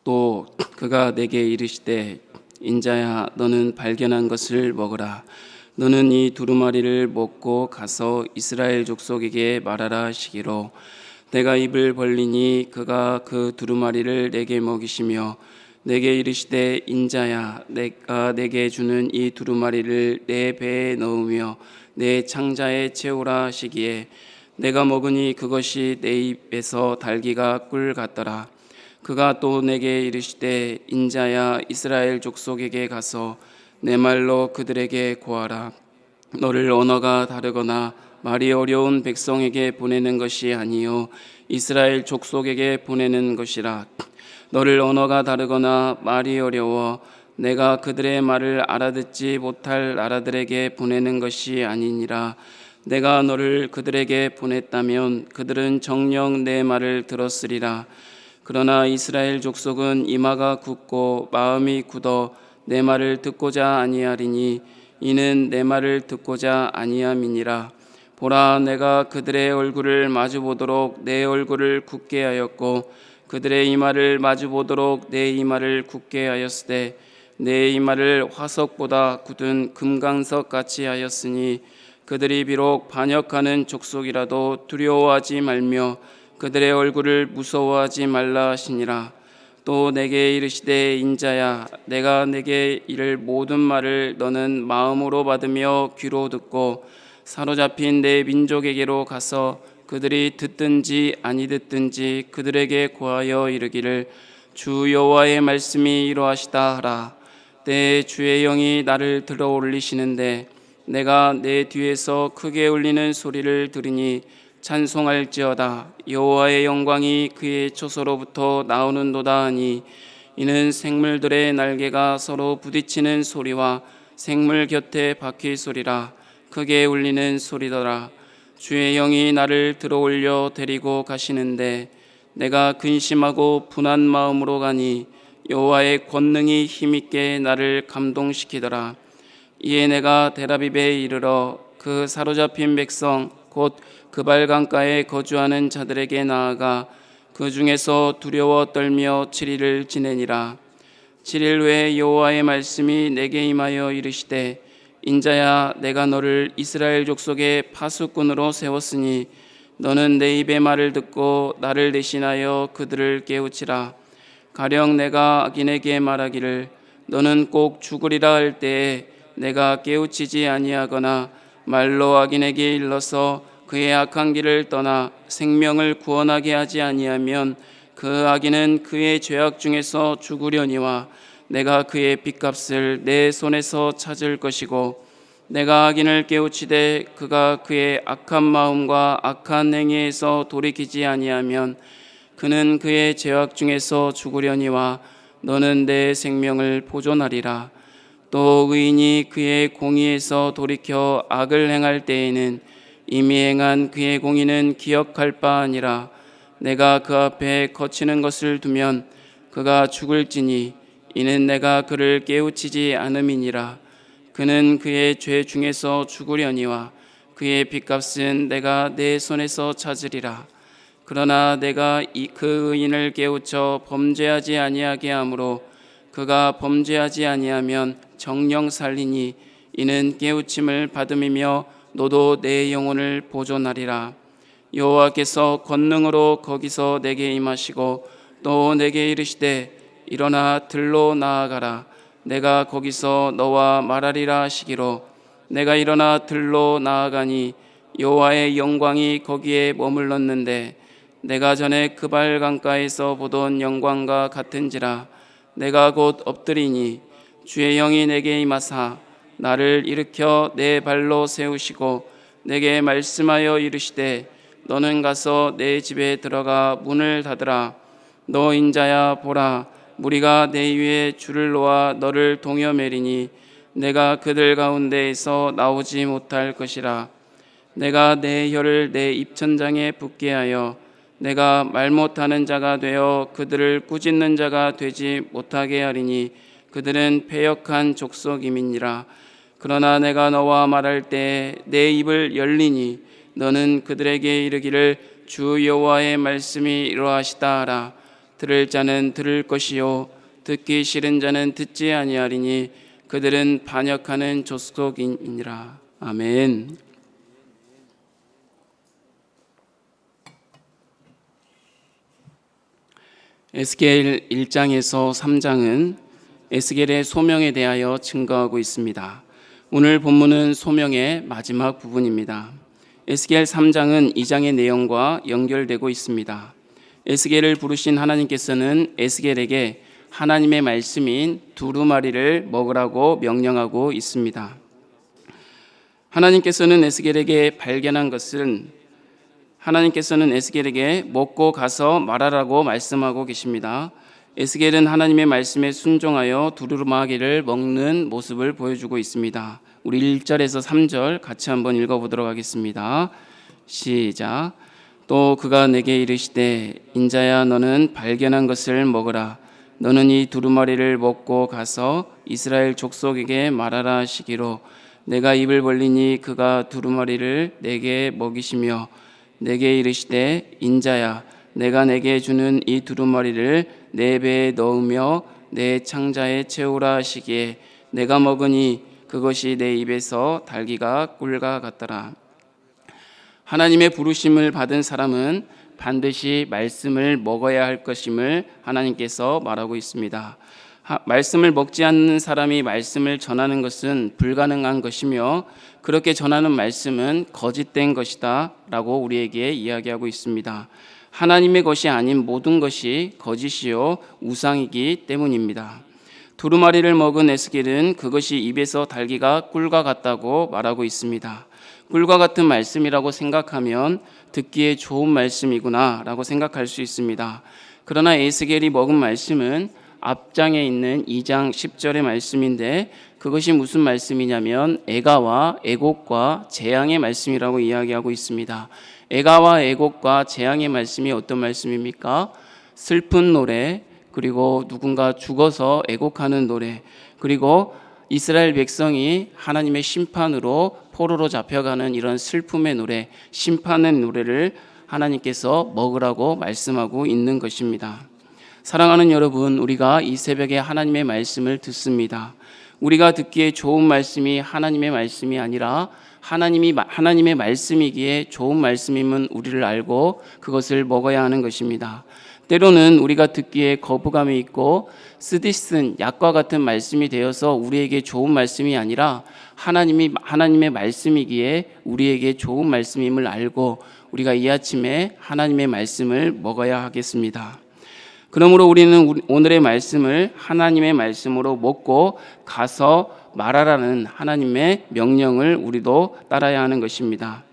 또 그가 내게 이르시되 인자야 너는 발견한 것을 먹으라. 너는 이 두루마리를 먹고 가서 이스라엘 족속에게 말하라 하시기로 내가 입을 벌리니 그가 그 두루마리를 내게 먹이시며 내게 이르시되 인자야 내가 내게 주는 이 두루마리를 내 배에 넣으며 내 창자에 채우라 하시기에 내가 먹으니 그것이 내 입에서 달기가 꿀 같더라. 그가 또 내게 이르시되 인자야 이스라엘 족속에게 가서 내 말로 그들에게 고하라. 너를 언어가 다르거나 말이 어려운 백성에게 보내는 것이 아니요 이스라엘 족속에게 보내는 것이라. 너를 언어가 다르거나 말이 어려워 내가 그들의 말을 알아듣지 못할 나라들에게 보내는 것이 아니니라. 내가 너를 그들에게 보냈다면 그들은 정녕 내 말을 들었으리라. 그러나 이스라엘 족속은 이마가 굳고 마음이 굳어 내 말을 듣고자 아니하리니 이는 내 말을 듣고자 아니함이니라. 보라 내가 그들의 얼굴을 마주보도록 내 얼굴을 굳게 하였고 그들의 이마를 마주보도록 내 이마를 굳게 하였으되 내 이마를 화석보다 굳은 금강석 같이 하였으니 그들이 비록 반역하는 족속이라도 두려워하지 말며 그들의 얼굴을 무서워하지 말라 하시니라. 또 내게 이르시되 인자야 내가 내게 이를 모든 말을 너는 마음으로 받으며 귀로 듣고 사로잡힌 내 민족에게로 가서 그들이 듣든지 아니 듣든지 그들에게 고하여 이르기를 주 여호와의 말씀이 이러하시다 하라. 내 주의 영이 나를 들어 올리시는데 내가 내 뒤에서 크게 울리는 소리를 들으니 찬송할지어다. 여호와의 영광이 그의 처소로부터 나오는도다 하니 이는 생물들의 날개가 서로 부딪히는 소리와 생물 곁에 바퀴 소리라. 크게 울리는 소리더라. 주의 영이 나를 들어올려 데리고 가시는데 내가 근심하고 분한 마음으로 가니 여호와의 권능이 힘있게 나를 감동시키더라. 이에 내가 데라비베에 이르러 그 사로잡힌 백성 곧 그발강가에 거주하는 자들에게 나아가 그 중에서 두려워 떨며 7일을 지내니라. 7일 후에 여호와의 말씀이 내게 임하여 이르시되 인자야 내가 너를 이스라엘 족속의 파수꾼으로 세웠으니 너는 내 입의 말을 듣고 나를 대신하여 그들을 깨우치라. 가령 내가 악인에게 말하기를 너는 꼭 죽으리라 할 때에 내가 깨우치지 아니하거나 말로 악인에게 일러서 그의 악한 길을 떠나 생명을 구원하게 하지 아니하면 그 악인은 그의 죄악 중에서 죽으려니와 내가 그의 빚값을 내 손에서 찾을 것이고 내가 악인을 깨우치되 그가 그의 악한 마음과 악한 행위에서 돌이키지 아니하면 그는 그의 죄악 중에서 죽으려니와 너는 내 생명을 보존하리라. 또 의인이 그의 공의에서 돌이켜 악을 행할 때에는 이미 행한 그의 공의는 기억할 바 아니라 내가 그 앞에 거치는 것을 두면 그가 죽을지니 이는 내가 그를 깨우치지 않음이니라. 그는 그의 죄 중에서 죽으려니와 그의 빚값은 내가 내 손에서 찾으리라. 그러나 내가 그 의인을 깨우쳐 범죄하지 아니하게 하므로 그가 범죄하지 아니하면 정령 살리니 이는 깨우침을 받음이며 너도 내 영혼을 보존하리라. 여호와께서 권능으로 거기서 내게 임하시고 또 내게 이르시되 일어나 들로 나아가라. 내가 거기서 너와 말하리라 하시기로 내가 일어나 들로 나아가니 여호와의 영광이 거기에 머물렀는데 내가 전에 그발 강가에서 보던 영광과 같은지라. 내가 곧 엎드리니 주의 영이 내게 임하사 나를 일으켜 내 발로 세우시고 내게 말씀하여 이르시되 너는 가서 내 집에 들어가 문을 닫으라. 너 인자야 보라 무리가 내 위에 줄을 놓아 너를 동여매리니 내가 그들 가운데에서 나오지 못할 것이라. 내가 내 혀를 내 입천장에 붙게 하여 내가 말 못하는 자가 되어 그들을 꾸짖는 자가 되지 못하게 하리니 그들은 패역한 족속임이니라. 그러나 내가 너와 말할 때 내 입을 열리니 너는 그들에게 이르기를 주 여호와의 말씀이 이러하시다 하라. 들을 자는 들을 것이요 듣기 싫은 자는 듣지 아니하리니 그들은 반역하는 족속이니라. 아멘. 에스겔 1장에서 3장은 에스겔의 소명에 대하여 증거하고 있습니다. 오늘 본문은 소명의 마지막 부분입니다. 에스겔 3장은 2장의 내용과 연결되고 있습니다. 에스겔을 부르신 하나님께서는 에스겔에게 하나님의 말씀인 두루마리를 먹으라고 명령하고 있습니다. 하나님께서는 에스겔에게 먹고 가서 말하라고 말씀하고 계십니다. 에스겔은 하나님의 말씀에 순종하여 두루마리를 먹는 모습을 보여주고 있습니다. 우리 1절에서 3절 같이 한번 읽어보도록 하겠습니다. 시작. 또 그가 내게 이르시되 인자야 너는 발견한 것을 먹으라. 너는 이 두루마리를 먹고 가서 이스라엘 족속에게 말하라 하시기로 내가 입을 벌리니 그가 두루마리를 내게 먹이시며 내게 이르시되 인자야 내가 내게 주는 이 두루마리를 내 배에 넣으며 내 창자에 채우라 하시기에 내가 먹으니 그것이 내 입에서 달기가 꿀과 같더라. 하나님의 부르심을 받은 사람은 반드시 말씀을 먹어야 할 것임을 하나님께서 말하고 있습니다. 말씀을 먹지 않는 사람이 말씀을 전하는 것은 불가능한 것이며 그렇게 전하는 말씀은 거짓된 것이다 라고 우리에게 이야기하고 있습니다. 하나님의 것이 아닌 모든 것이 거짓이요 우상이기 때문입니다. 두루마리를 먹은 에스겔은 그것이 입에서 달기가 꿀과 같다고 말하고 있습니다. 꿀과 같은 말씀이라고 생각하면 듣기에 좋은 말씀이구나 라고 생각할 수 있습니다. 그러나 에스겔이 먹은 말씀은 앞장에 있는 2장 10절의 말씀인데 그것이 무슨 말씀이냐면 애가와 애곡과 재앙의 말씀이라고 이야기하고 있습니다. 애가와 애곡과 재앙의 말씀이 어떤 말씀입니까? 슬픈 노래, 그리고 누군가 죽어서 애곡하는 노래, 그리고 이스라엘 백성이 하나님의 심판으로 포로로 잡혀가는 이런 슬픔의 노래, 심판의 노래를 하나님께서 먹으라고 말씀하고 있는 것입니다. 사랑하는 여러분, 우리가 이 새벽에 하나님의 말씀을 듣습니다. 우리가 듣기에 좋은 말씀이 하나님의 말씀이 아니라 하나님의 말씀이기에 좋은 말씀임은 우리를 알고 그것을 먹어야 하는 것입니다. 때로는 우리가 듣기에 거부감이 있고 쓰디쓴 약과 같은 말씀이 되어서 우리에게 좋은 말씀이 아니라 하나님의 말씀이기에 우리에게 좋은 말씀임을 알고 우리가 이 아침에 하나님의 말씀을 먹어야 하겠습니다. 그러므로 우리는 오늘의 말씀을 하나님의 말씀으로 먹고 가서 말하라는 하나님의 명령을 우리도 따라야 하는 것입니다.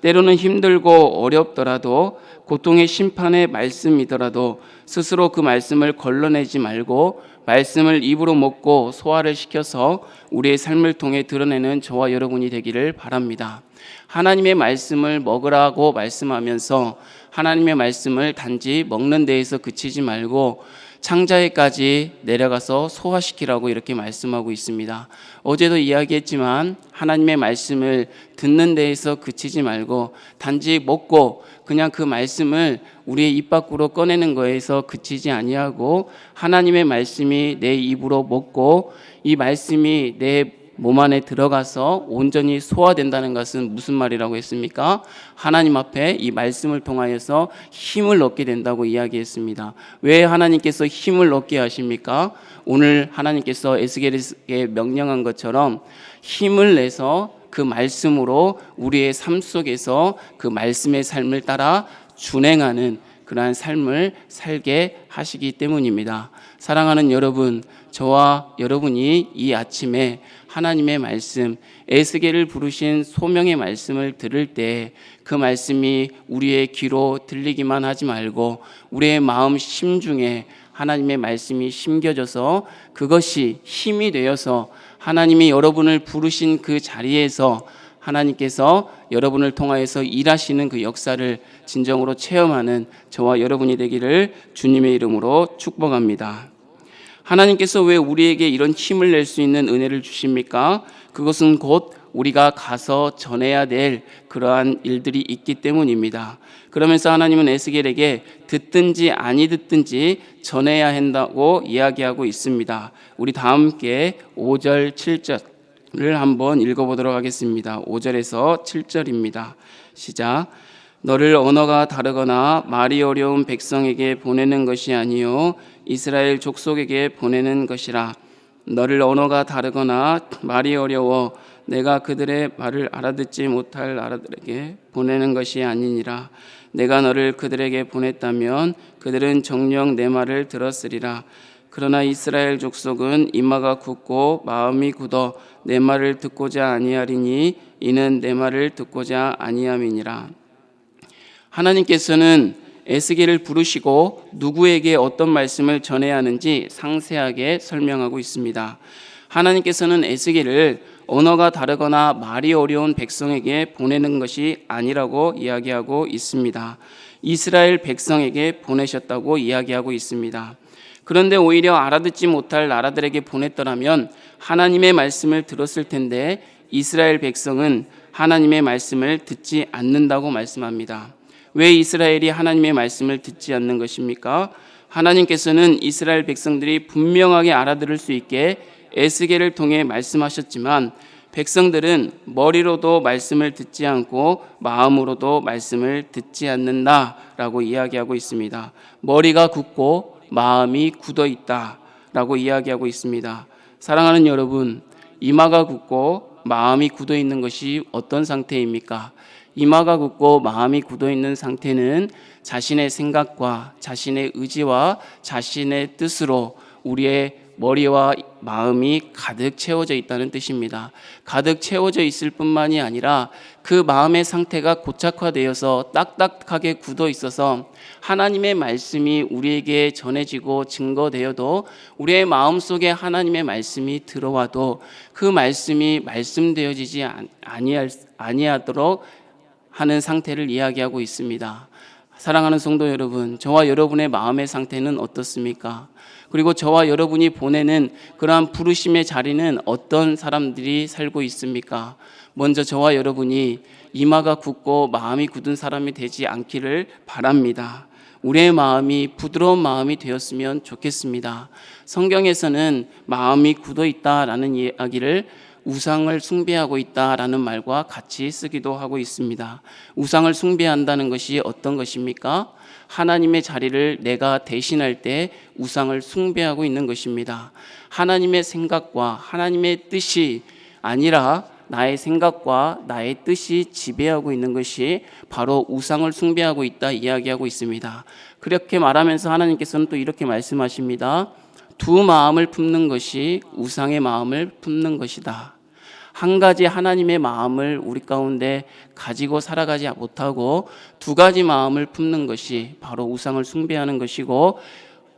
때로는 힘들고 어렵더라도 고통의 심판의 말씀이더라도 스스로 그 말씀을 걸러내지 말고 말씀을 입으로 먹고 소화를 시켜서 우리의 삶을 통해 드러내는 저와 여러분이 되기를 바랍니다. 하나님의 말씀을 먹으라고 말씀하면서 하나님의 말씀을 단지 먹는 데에서 그치지 말고 창자에까지 내려가서 소화시키라고 이렇게 말씀하고 있습니다. 어제도 이야기했지만 하나님의 말씀을 듣는 데에서 그치지 말고 단지 먹고 그냥 그 말씀을 우리의 입 밖으로 꺼내는 거에서 그치지 아니하고 하나님의 말씀이 내 입으로 먹고 이 말씀이 내 몸 안에 들어가서 온전히 소화된다는 것은 무슨 말이라고 했습니까? 하나님 앞에 이 말씀을 통하여서 힘을 얻게 된다고 이야기했습니다. 왜 하나님께서 힘을 얻게 하십니까? 오늘 하나님께서 에스겔에게 명령한 것처럼 힘을 내서 그 말씀으로 우리의 삶 속에서 그 말씀의 삶을 따라 준행하는 그러한 삶을 살게 하시기 때문입니다. 사랑하는 여러분, 저와 여러분이 이 아침에 하나님의 말씀, 에스겔을 부르신 소명의 말씀을 들을 때 그 말씀이 우리의 귀로 들리기만 하지 말고 우리의 마음 심중에 하나님의 말씀이 심겨져서 그것이 힘이 되어서 하나님이 여러분을 부르신 그 자리에서 하나님께서 여러분을 통하여서 일하시는 그 역사를 진정으로 체험하는 저와 여러분이 되기를 주님의 이름으로 축복합니다. 하나님께서 왜 우리에게 이런 힘을 낼 수 있는 은혜를 주십니까? 그것은 곧 우리가 가서 전해야 될 그러한 일들이 있기 때문입니다. 그러면서 하나님은 에스겔에게 듣든지 아니 듣든지 전해야 한다고 이야기하고 있습니다. 우리 다 함께 5절 7절을 한번 읽어보도록 하겠습니다. 5절에서 7절입니다. 시작. 너를 언어가 다르거나 말이 어려운 백성에게 보내는 것이 아니요 이스라엘 족속에게 보내는 것이라. 너를 언어가 다르거나 말이 어려워 내가 그들의 말을 알아듣지 못할 나라들에게 보내는 것이 아니니라. 내가 너를 그들에게 보냈다면 그들은 정녕 내 말을 들었으리라. 그러나 이스라엘 족속은 이마가 굳고 마음이 굳어 내 말을 듣고자 아니하리니 이는 내 말을 듣고자 아니함이니라. 하나님께서는 에스겔을 부르시고 누구에게 어떤 말씀을 전해야 하는지 상세하게 설명하고 있습니다. 하나님께서는 에스겔을 언어가 다르거나 말이 어려운 백성에게 보내는 것이 아니라고 이야기하고 있습니다. 이스라엘 백성에게 보내셨다고 이야기하고 있습니다. 그런데 오히려 알아듣지 못할 나라들에게 보냈더라면 하나님의 말씀을 들었을 텐데 이스라엘 백성은 하나님의 말씀을 듣지 않는다고 말씀합니다. 왜 이스라엘이 하나님의 말씀을 듣지 않는 것입니까? 하나님께서는 이스라엘 백성들이 분명하게 알아들을 수 있게 에스겔을 통해 말씀하셨지만 백성들은 머리로도 말씀을 듣지 않고 마음으로도 말씀을 듣지 않는다라고 이야기하고 있습니다. 머리가 굳고 마음이 굳어 있다라고 이야기하고 있습니다. 사랑하는 여러분, 이마가 굳고 마음이 굳어 있는 것이 어떤 상태입니까? 이마가 굳고 마음이 굳어 있는 상태는 자신의 생각과 자신의 의지와 자신의 뜻으로 우리의 머리와 마음이 가득 채워져 있다는 뜻입니다. 가득 채워져 있을 뿐만이 아니라 그 마음의 상태가 고착화되어서 딱딱하게 굳어 있어서 하나님의 말씀이 우리에게 전해지고 증거되어도 우리의 마음속에 하나님의 말씀이 들어와도 그 말씀이 말씀되어지지 아니하도록 하는 상태를 이야기하고 있습니다. 사랑하는 성도 여러분, 저와 여러분의 마음의 상태는 어떻습니까? 그리고 저와 여러분이 보내는 그러한 부르심의 자리는 어떤 사람들이 살고 있습니까? 먼저 저와 여러분이 이마가 굳고 마음이 굳은 사람이 되지 않기를 바랍니다. 우리의 마음이 부드러운 마음이 되었으면 좋겠습니다. 성경에서는 마음이 굳어 있다라는 이야기를 우상을 숭배하고 있다라는 말과 같이 쓰기도 하고 있습니다. 우상을 숭배한다는 것이 어떤 것입니까? 하나님의 자리를 내가 대신할 때 우상을 숭배하고 있는 것입니다. 하나님의 생각과 하나님의 뜻이 아니라 나의 생각과 나의 뜻이 지배하고 있는 것이 바로 우상을 숭배하고 있다 이야기하고 있습니다. 그렇게 말하면서 하나님께서는 또 이렇게 말씀하십니다. 두 마음을 품는 것이 우상의 마음을 품는 것이다. 한 가지 하나님의 마음을 우리 가운데 가지고 살아가지 못하고 두 가지 마음을 품는 것이 바로 우상을 숭배하는 것이고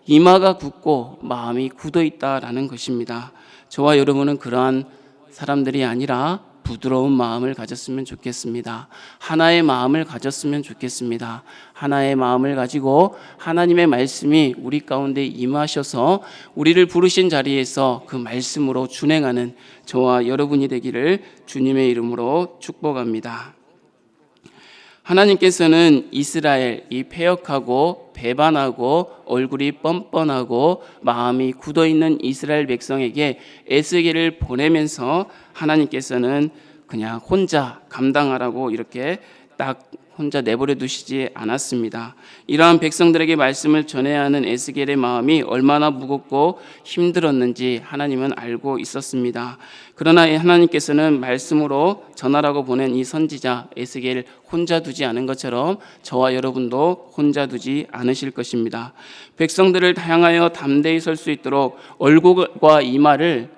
이마가 굳고 마음이 굳어 있다라는 것입니다. 저와 여러분은 그러한 사람들이 아니라 부드러운 마음을 가졌으면 좋겠습니다. 하나의 마음을 가졌으면 좋겠습니다. 하나의 마음을 가지고 하나님의 말씀이 우리 가운데 임하셔서 우리를 부르신 자리에서 그 말씀으로 준행하는 저와 여러분이 되기를 주님의 이름으로 축복합니다. 하나님께서는 이스라엘 이 패역하고 배반하고 얼굴이 뻔뻔하고 마음이 굳어있는 이스라엘 백성에게 에스겔을 보내면서 하나님께서는 그냥 혼자 감당하라고 이렇게 딱 혼자 내버려 두시지 않았습니다. 이러한 백성들에게 말씀을 전해야 하는 에스겔의 마음이 얼마나 무겁고 힘들었는지 하나님은 알고 있었습니다. 그러나 하나님께서는 말씀으로 전하라고 보낸 이 선지자 에스겔을 혼자 두지 않은 것처럼 저와 여러분도 혼자 두지 않으실 것입니다. 백성들을 향하여 담대히 설 수 있도록 얼굴과 이마를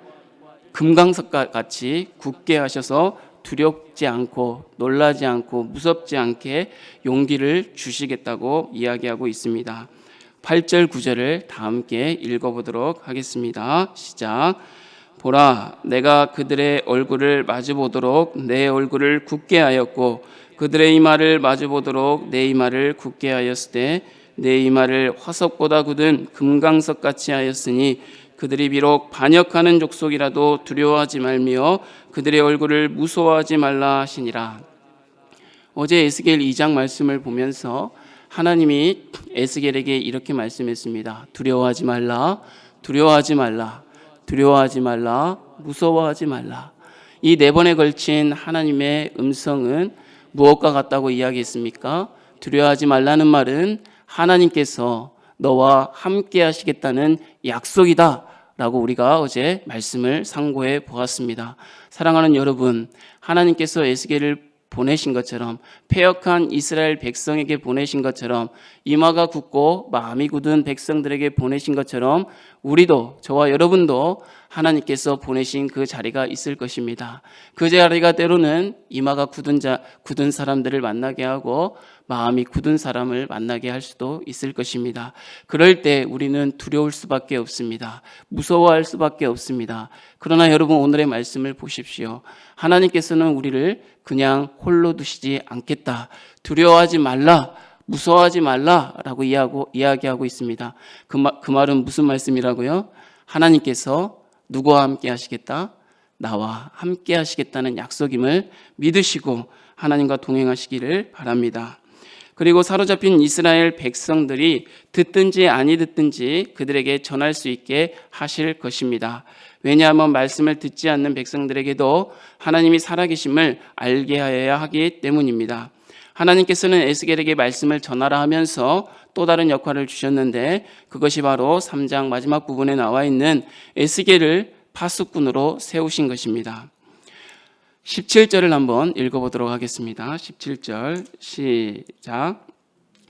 금강석과 같이 굳게 하셔서 두렵지 않고 놀라지 않고 무섭지 않게 용기를 주시겠다고 이야기하고 있습니다. 8절 9절을 다 함께 읽어보도록 하겠습니다. 시작. 보라, 내가 그들의 얼굴을 마주보도록 내 얼굴을 굳게 하였고 그들의 이마를 마주보도록 내 이마를 굳게 하였을 때 내 이마를 화석보다 굳은 금강석같이 하였으니 그들이 비록 반역하는 족속이라도 두려워하지 말며 그들의 얼굴을 무서워하지 말라 하시니라. 어제 에스겔 2장 말씀을 보면서 하나님이 에스겔에게 이렇게 말씀했습니다. 두려워하지 말라, 두려워하지 말라, 두려워하지 말라, 무서워하지 말라. 이 4번에 걸친 하나님의 음성은 무엇과 같다고 이야기했습니까? 두려워하지 말라는 말은 하나님께서 너와 함께 하시겠다는 약속이다 라고 우리가 어제 말씀을 상고해 보았습니다. 사랑하는 여러분, 하나님께서 에스겔을 보내신 것처럼, 패역한 이스라엘 백성에게 보내신 것처럼, 이마가 굳고 마음이 굳은 백성들에게 보내신 것처럼 우리도, 저와 여러분도 하나님께서 보내신 그 자리가 있을 것입니다. 그 자리가 때로는 이마가 굳은 사람들을 만나게 하고 마음이 굳은 사람을 만나게 할 수도 있을 것입니다. 그럴 때 우리는 두려울 수밖에 없습니다. 무서워할 수밖에 없습니다. 그러나 여러분, 오늘의 말씀을 보십시오. 하나님께서는 우리를 그냥 홀로 두시지 않겠다. 두려워하지 말라, 무서워하지 말라라고 이야기하고 있습니다. 그 말은 무슨 말씀이라고요? 하나님께서 누구와 함께 하시겠다? 나와 함께 하시겠다는 약속임을 믿으시고 하나님과 동행하시기를 바랍니다. 그리고 사로잡힌 이스라엘 백성들이 듣든지 아니 듣든지 그들에게 전할 수 있게 하실 것입니다. 왜냐하면 말씀을 듣지 않는 백성들에게도 하나님이 살아계심을 알게 하여야 하기 때문입니다. 하나님께서는 에스겔에게 말씀을 전하라 하면서 또 다른 역할을 주셨는데, 그것이 바로 3장 마지막 부분에 나와 있는 에스겔을 파수꾼으로 세우신 것입니다. 17절을 한번 읽어보도록 하겠습니다. 17절 시작.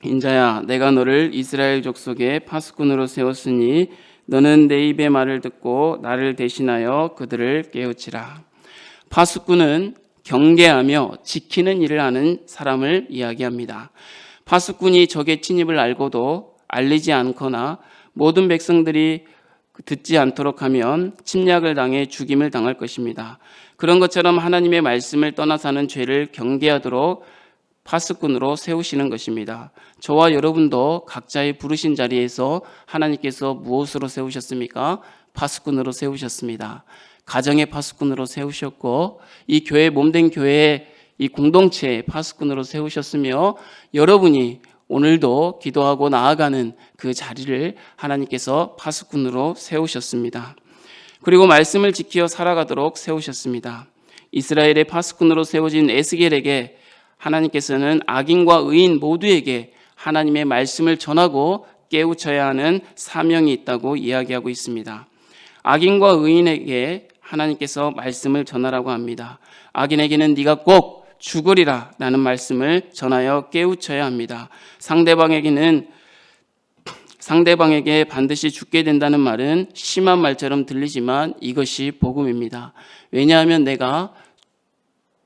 인자야, 내가 너를 이스라엘 족속의 파수꾼으로 세웠으니 너는 내 입의 말을 듣고 나를 대신하여 그들을 깨우치라. 파수꾼은 경계하며 지키는 일을 하는 사람을 이야기합니다. 파수꾼이 적의 침입을 알고도 알리지 않거나 모든 백성들이 듣지 않도록 하면 침략을 당해 죽임을 당할 것입니다. 그런 것처럼 하나님의 말씀을 떠나 사는 죄를 경계하도록 파수꾼으로 세우시는 것입니다. 저와 여러분도 각자의 부르신 자리에서 하나님께서 무엇으로 세우셨습니까? 파수꾼으로 세우셨습니다. 가정의 파수꾼으로 세우셨고, 이 교회 몸된 교회의 이 공동체의 파수꾼으로 세우셨으며, 여러분이 오늘도 기도하고 나아가는 그 자리를 하나님께서 파수꾼으로 세우셨습니다. 그리고 말씀을 지켜 살아가도록 세우셨습니다. 이스라엘의 파수꾼으로 세워진 에스겔에게 하나님께서는 악인과 의인 모두에게 하나님의 말씀을 전하고 깨우쳐야 하는 사명이 있다고 이야기하고 있습니다. 악인과 의인에게 하나님께서 말씀을 전하라고 합니다. 악인에게는 네가 꼭 죽으리라 라는 말씀을 전하여 깨우쳐야 합니다. 상대방에게 반드시 죽게 된다는 말은 심한 말처럼 들리지만 이것이 복음입니다. 왜냐하면 내가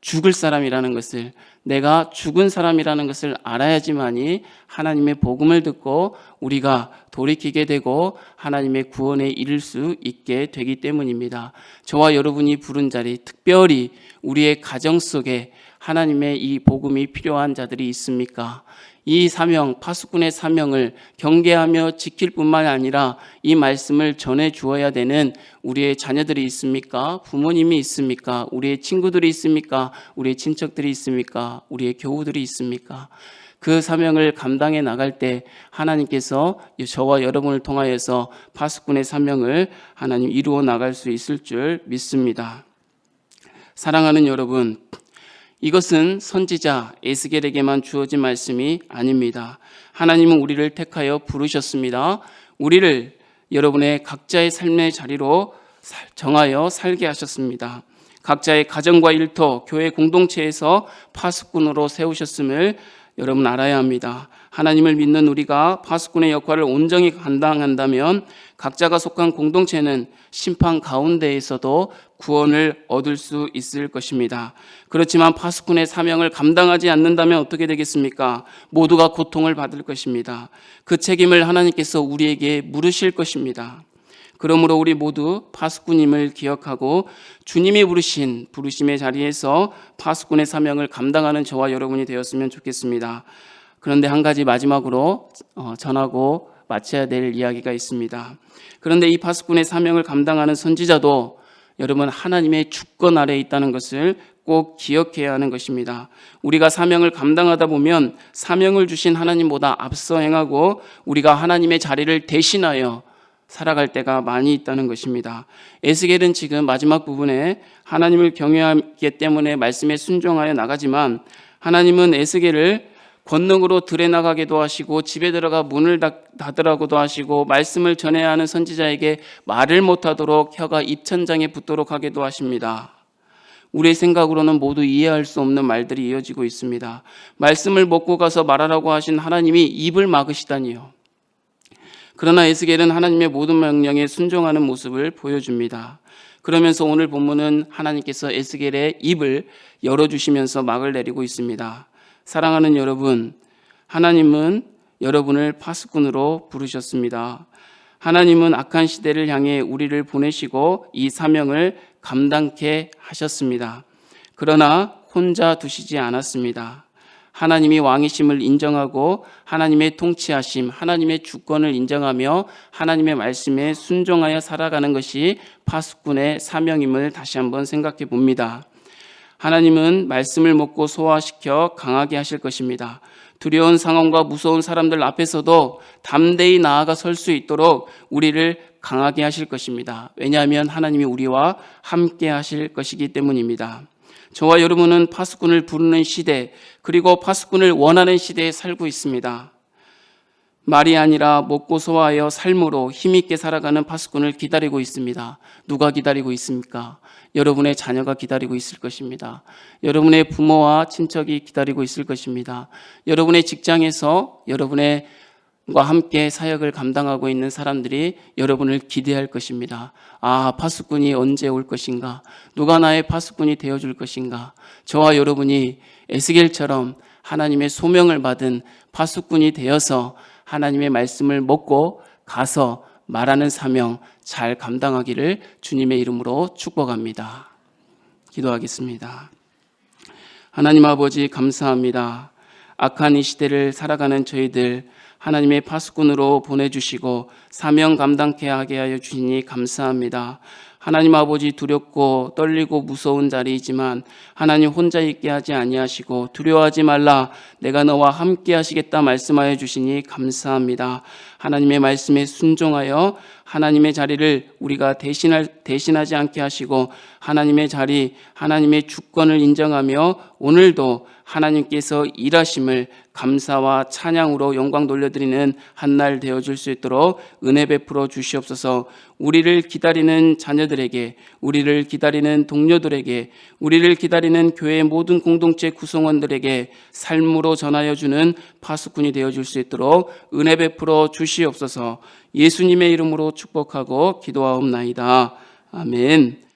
죽을 사람이라는 것을, 내가 죽은 사람이라는 것을 알아야지만이 하나님의 복음을 듣고 우리가 돌이키게 되고 하나님의 구원에 이를 수 있게 되기 때문입니다. 저와 여러분이 부른 자리, 특별히 우리의 가정 속에 하나님의 이 복음이 필요한 자들이 있습니까? 이 사명, 파수꾼의 사명을 경계하며 지킬 뿐만 아니라 이 말씀을 전해 주어야 되는 우리의 자녀들이 있습니까? 부모님이 있습니까? 우리의 친구들이 있습니까? 우리의 친척들이 있습니까? 우리의 교우들이 있습니까? 그 사명을 감당해 나갈 때 하나님께서 저와 여러분을 통하여서 파수꾼의 사명을 하나님 이루어 나갈 수 있을 줄 믿습니다. 사랑하는 여러분, 이것은 선지자 에스겔에게만 주어진 말씀이 아닙니다. 하나님은 우리를 택하여 부르셨습니다. 우리를 여러분의 각자의 삶의 자리로 정하여 살게 하셨습니다. 각자의 가정과 일터, 교회 공동체에서 파수꾼으로 세우셨음을 여러분 알아야 합니다. 하나님을 믿는 우리가 파수꾼의 역할을 온전히 감당한다면 각자가 속한 공동체는 심판 가운데에서도 구원을 얻을 수 있을 것입니다. 그렇지만 파수꾼의 사명을 감당하지 않는다면 어떻게 되겠습니까? 모두가 고통을 받을 것입니다. 그 책임을 하나님께서 우리에게 물으실 것입니다. 그러므로 우리 모두 파수꾼임을 기억하고 주님이 부르신 부르심의 자리에서 파수꾼의 사명을 감당하는 저와 여러분이 되었으면 좋겠습니다. 그런데 한 가지 마지막으로 전하고 마쳐야 될 이야기가 있습니다. 그런데 이 파수꾼의 사명을 감당하는 선지자도 여러분 하나님의 주권 아래에 있다는 것을 꼭 기억해야 하는 것입니다. 우리가 사명을 감당하다 보면 사명을 주신 하나님보다 앞서 행하고 우리가 하나님의 자리를 대신하여 살아갈 때가 많이 있다는 것입니다. 에스겔은 지금 마지막 부분에 하나님을 경외하기 때문에 말씀에 순종하여 나가지만 하나님은 에스겔을 권능으로 들에 나가기도 하시고 집에 들어가 문을 닫으라고도 하시고 말씀을 전해야 하는 선지자에게 말을 못하도록 혀가 입천장에 붙도록 하기도 하십니다. 우리의 생각으로는 모두 이해할 수 없는 말들이 이어지고 있습니다. 말씀을 먹고 가서 말하라고 하신 하나님이 입을 막으시다니요. 그러나 에스겔은 하나님의 모든 명령에 순종하는 모습을 보여줍니다. 그러면서 오늘 본문은 하나님께서 에스겔의 입을 열어주시면서 막을 내리고 있습니다. 사랑하는 여러분, 하나님은 여러분을 파수꾼으로 부르셨습니다. 하나님은 악한 시대를 향해 우리를 보내시고 이 사명을 감당케 하셨습니다. 그러나 혼자 두시지 않았습니다. 하나님이 왕이심을 인정하고 하나님의 통치하심, 하나님의 주권을 인정하며 하나님의 말씀에 순종하여 살아가는 것이 파수꾼의 사명임을 다시 한번 생각해 봅니다. 하나님은 말씀을 먹고 소화시켜 강하게 하실 것입니다. 두려운 상황과 무서운 사람들 앞에서도 담대히 나아가 설 수 있도록 우리를 강하게 하실 것입니다. 왜냐하면 하나님이 우리와 함께 하실 것이기 때문입니다. 저와 여러분은 파수꾼을 부르는 시대, 그리고 파수꾼을 원하는 시대에 살고 있습니다. 말이 아니라 먹고 소화하여 삶으로 힘있게 살아가는 파수꾼을 기다리고 있습니다. 누가 기다리고 있습니까? 여러분의 자녀가 기다리고 있을 것입니다. 여러분의 부모와 친척이 기다리고 있을 것입니다. 여러분의 직장에서 여러분과 함께 사역을 감당하고 있는 사람들이 여러분을 기대할 것입니다. 아, 파수꾼이 언제 올 것인가? 누가 나의 파수꾼이 되어줄 것인가? 저와 여러분이 에스겔처럼 하나님의 소명을 받은 파수꾼이 되어서 하나님의 말씀을 먹고 가서 말하는 사명 잘 감당하기를 주님의 이름으로 축복합니다. 기도하겠습니다. 하나님 아버지 감사합니다. 악한 이 시대를 살아가는 저희들 하나님의 파수꾼으로 보내주시고 사명 감당케 하게 하여 주시니 감사합니다. 하나님 아버지 두렵고 떨리고 무서운 자리이지만 하나님 혼자 있게 하지 아니하시고 두려워하지 말라 내가 너와 함께 하시겠다 말씀하여 주시니 감사합니다. 하나님의 말씀에 순종하여 하나님의 자리를 우리가 대신하지 않게 하시고 하나님의 자리, 하나님의 주권을 인정하며 오늘도 하나님께서 일하심을 감사와 찬양으로 영광 돌려드리는 한날 되어줄 수 있도록 은혜 베풀어 주시옵소서. 우리를 기다리는 자녀들에게, 우리를 기다리는 동료들에게, 우리를 기다리는 교회의 모든 공동체 구성원들에게 삶으로 전하여 주는 파수꾼이 되어줄 수 있도록 은혜 베풀어 주시옵소서. 예수님의 이름으로 축복하고 기도하옵나이다. 아멘.